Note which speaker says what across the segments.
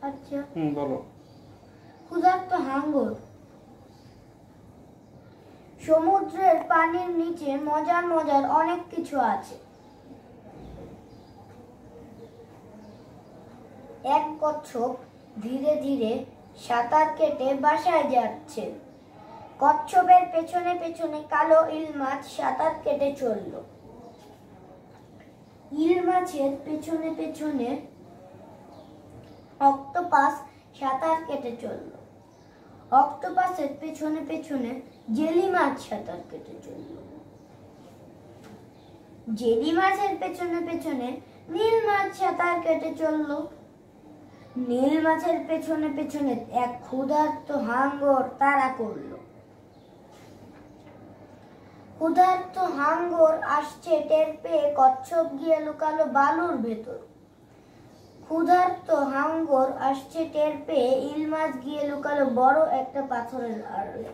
Speaker 1: আচ্ছা
Speaker 2: বলো।
Speaker 1: ক্ষুধার্ত হাঙ্গর। সমুদ্রের পানির নিচে মজার মজার অনেক কিছু আছে। এক কচ্ছপ ধীরে ধীরে সাঁতার কেটে বাসায় যাচ্ছে। কচ্ছপের পেছনে পেছনে কালো ইল মাছ সাঁতার কেটে চলল। ইল মাছের পেছনে পেছনে অক্টোপাস সাঁতার কেটে চলল। অক্টোপাসের পেছনে পেছনে জেলি মাছ সাঁতার কেটে চলল। জেলি মাছের পেছনে পেছনে নীল মাছ সাঁতার কেটে চলল। নীল মাছের পেছনে পেছনে এক ক্ষুধার্ত হাঙ্গর তাড়া করল। ক্ষুধার্ত হাঙ্গর আসছে টের পেয়ে কচ্ছপ গিয়ে লুকালো বালুর ভেতর। ক্ষুধার্ত হাঙ্গর আসছে টের পেয়ে ইল মাছ গিয়ে লুকালো বড় একটা পাথরের আড়ালে।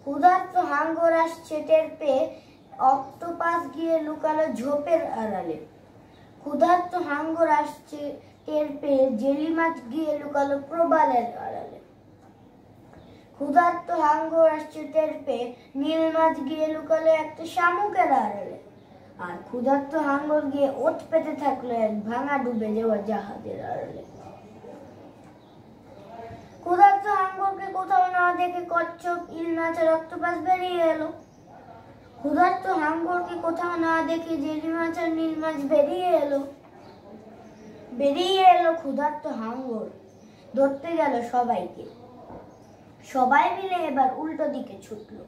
Speaker 1: ক্ষুধার্ত হাঙ্গর আসছে টের পেয়ে অক্টোপাস গিয়ে লুকালো ঝোপের আড়ালে। ক্ষুধার্ত হাঙ্গর আসছে টের পেয়ে জেলি মাছ গিয়ে লুকালো প্রবালের আড়ালে। ক্ষুধার্ত হাঙ্গর আসছে টের পেয়ে নীল মাছ গিয়ে লুকালো একটা শামুকের আড়ালে। আর ক্ষুধার্ত হাঙ্গর গিয়ে ওত পেতে থাকলো এক ভাঙা ডুবে যাওয়া জাহাজের আড়ালে। ক্ষুধার্ত হাঙ্গরকে কোথাও না দেখে কচ্ছপ ইল মাছ আর অক্টোপাস বেরিয়ে এলো। ক্ষুধার্ত হাঙ্গরকে কোথাও না দেখে জেলি মাছ আর নীল মাছ বেরিয়ে এলো ক্ষুধার্ত হাঙ্গর ধরতে গেল সবাইকে। সবাই মিলে এবার উল্টো দিকে ছুটলো।